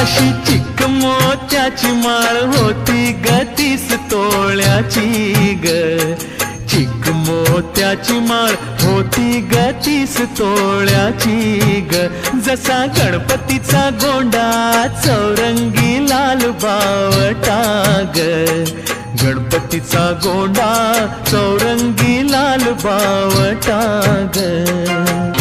अशी चिक मोत्याची माळ होती ग 30 तोळ्याची ग, चिक मोत्याची माळ होती ग 30 तोळ्याची ग. जसा गणपतीचा गोंडा चौरंगी लाल बावटा ग, गणपतीचा गोंडा चौरंगी लाल बावटा ग.